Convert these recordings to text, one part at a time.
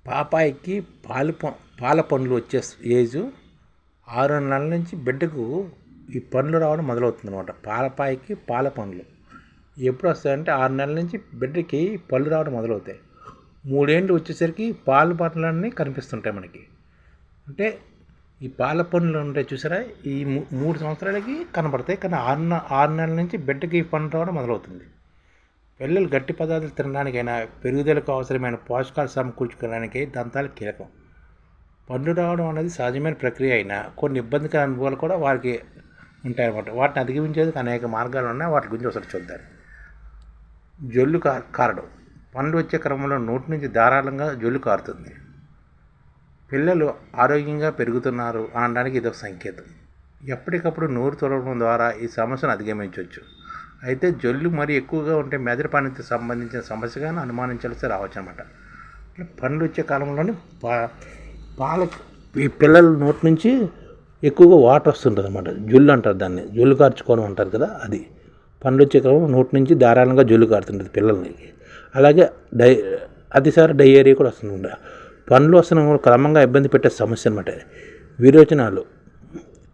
పాపాయికి పాల పండ్లు వచ్చే ఏజ్ 6 నెలల నుంచి బిడ్డకు ఈ పండ్లు రావడం మొదలవుతుంది అనమాట. పాపాయికి పాల పండ్లు ఎప్పుడు వస్తాయంటే 6 నెలల నుంచి బిడ్డకి పళ్ళు రావడం మొదలవుతాయి. 3 ఏళ్ళు వచ్చేసరికి పాల పండ్లన్నీ కనిపిస్తుంటాయి మనకి. అంటే ఈ పాల పండ్లు ఉంటాయి చూసారా, ఈ 3 సంవత్సరాలకి కనపడతాయి. కానీ 6 నెలల నుంచి బిడ్డకి పండ్లు రావడం మొదలవుతుంది. పిల్లలు గట్టి పదార్థాలు తినడానికైనా పెరుగుదలకు అవసరమైన పోషకాలు సమకూర్చుకోవడానికి దంతాలు కీలకం. పండ్లు రావడం అనేది సహజమైన ప్రక్రియ అయినా కొన్ని ఇబ్బందికర అనుభవాలు కూడా వారికి ఉంటాయన్నమాట. వాటిని అధిగమించేందుకు అనేక మార్గాలు ఉన్నాయి. వాటి గురించి ఒకసారి చూద్దాం. జొల్లు కారడం. పండ్లు వచ్చే క్రమంలో నోటి నుంచి ధారాళంగా జొల్లు కారుతుంది. పిల్లలు ఆరోగ్యంగా పెరుగుతున్నారు అనడానికి ఇదొక సంకేతం. ఎప్పటికప్పుడు నోరు తొలగడం ద్వారా ఈ సమస్యను అధిగమించవచ్చు. అయితే జొల్లు మరీ ఎక్కువగా ఉంటే మెదడు పనితో సంబంధించిన సమస్యగానే అనుమానించాల్సి రావచ్చు అనమాట. పండ్లు వచ్చే కాలంలోనే ఈ పిల్లల నోటి నుంచి ఎక్కువగా వాటర్ వస్తుంటుంది అనమాట. జొల్లు అంటారు దాన్ని, జొల్లు కార్చుకోవడం అంటారు కదా, అది పండ్లు వచ్చే క్రమం నోటి నుంచి ధారాళంగా జొల్లు కారుతుంటుంది పిల్లలకి. అలాగే అతిసార డయేరియా కూడా వస్తుంది. పండ్లు వస్తున్న క్రమంగా ఇబ్బంది పెట్టే సమస్య అనమాట. విరోచనాలు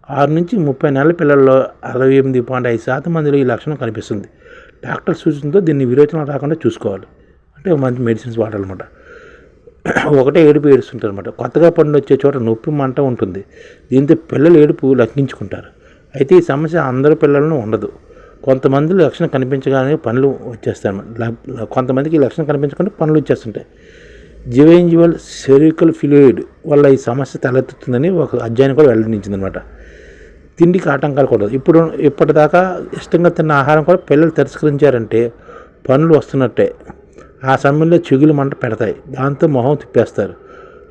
6 నుంచి 30 నెలల పిల్లల్లో 68.5% మందిలో ఈ లక్షణం కనిపిస్తుంది. డాక్టర్ సూచనతో దీన్ని విరోచనాలు రాకుండా చూసుకోవాలి. అంటే మంచి మెడిసిన్స్ వాడాలన్నమాట. ఒకటే ఏడుపు ఏడుస్తుంటారు అనమాట. కొత్తగా పండ్లు వచ్చే చోట నొప్పి మంట ఉంటుంది. దీంతో పిల్లలు ఏడుపు లక్షించుకుంటారు. అయితే ఈ సమస్య అందరు పిల్లలను ఉండదు. కొంతమంది లక్షణం కనిపించగానే పనులు వచ్చేస్తాయి. కొంతమందికి ఈ లక్షణం కనిపించకుండా పనులు వచ్చేస్తుంటాయి. జివెంజువల్ సెరికల్ ఫ్లూయిడ్ వల్ల ఈ సమస్య తలెత్తుతుందని ఒక అధ్యయనం కూడా వెల్లడించిందనమాట. తిండికి ఆటంకాలు కూడా ఇప్పటిదాకా ఇష్టంగా తిన్న ఆహారం కూడా పిల్లలు తిరస్కరించారంటే పనులు వస్తున్నట్టే. ఆ సమయంలో చిగులు మంట పెడతాయి. దాంతో మొహం తిప్పేస్తారు.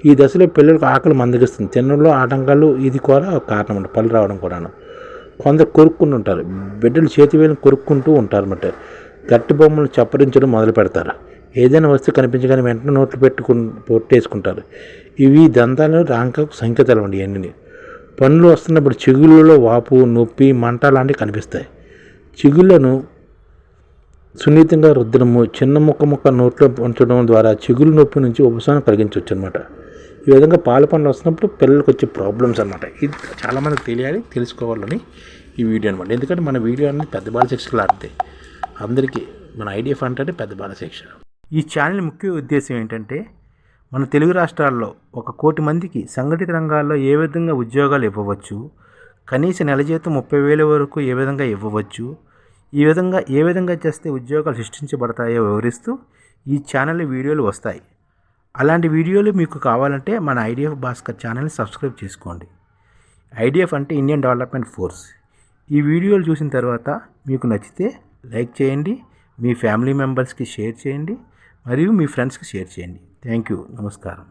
ఈ దశలో పిల్లలకు ఆకలి మందగిస్తుంది. తినడంలో ఆటంకాలు ఇది కూడా ఒక కారణం అంట. పళ్ళు రావడం కూడాను. కొందరు కొరుక్కుంటూ ఉంటారు. బిడ్డలు చేతివేలను కొరుక్కుంటూ ఉంటారన్నమాట. గట్టి బొమ్మలు చప్పరించడం మొదలు పెడతారు. ఏదైనా వస్తువు కనిపించగానే వెంటనే నోట్లు పొట్టేసుకుంటారు. ఇవి దంతాలు రాంకకు సంకేతాలు అండి. ఇవన్నీ పనులు వస్తున్నప్పుడు చిగుళ్ళలో వాపు, నొప్పి, మంట లాంటివి కనిపిస్తాయి. చిగుళ్ళను సున్నితంగా రుద్దడము, చిన్న ముక్క నోట్లో ఉంచడం ద్వారా చిగుళ్ళ నొప్పి నుంచి ఉపశమనం కలిగించవచ్చు అనమాట. ఈ విధంగా పాల పండ్లు వస్తున్నప్పుడు పిల్లలకు వచ్చే ప్రాబ్లమ్స్ అనమాట. ఇది చాలామందికి తెలియాలి, తెలుసుకోవాలని ఈ వీడియో అనమాట. ఎందుకంటే మన వీడియో అనేది పెద్ద బాల శిక్షలు ఆడితే అందరికీ మన ఐడిఎఫ్ అంటే పెద్ద బాల శిక్ష. ఈ ఛానల్ ముఖ్య ఉద్దేశం ఏంటంటే మన తెలుగు రాష్ట్రాల్లో 1 కోటి మందికి సంఘటిత రంగాల్లో ఏ విధంగా ఉద్యోగాలు ఇవ్వవచ్చు, కనీస నెల జీతం 30,000 వరకు ఏ విధంగా ఇవ్వవచ్చు, ఏ విధంగా చేస్తే ఉద్యోగాలు సృష్టించబడతాయో వివరిస్తూ ఈ ఛానల్ వీడియోలు వస్తాయి. అలాంటి వీడియోలు మీకు కావాలంటే మన ఐడిఎఫ్ భాస్కర్ ఛానల్ని సబ్స్క్రైబ్ చేసుకోండి. ఐడిఎఫ్ అంటే ఇండియన్ డెవలప్మెంట్ ఫోర్స్. ఈ వీడియోలు చూసిన తర్వాత మీకు నచ్చితే లైక్ చేయండి, మీ ఫ్యామిలీ మెంబర్స్కి షేర్ చేయండి, మరియు మీ ఫ్రెండ్స్కి షేర్ చేయండి. Thank you. నమస్కారం.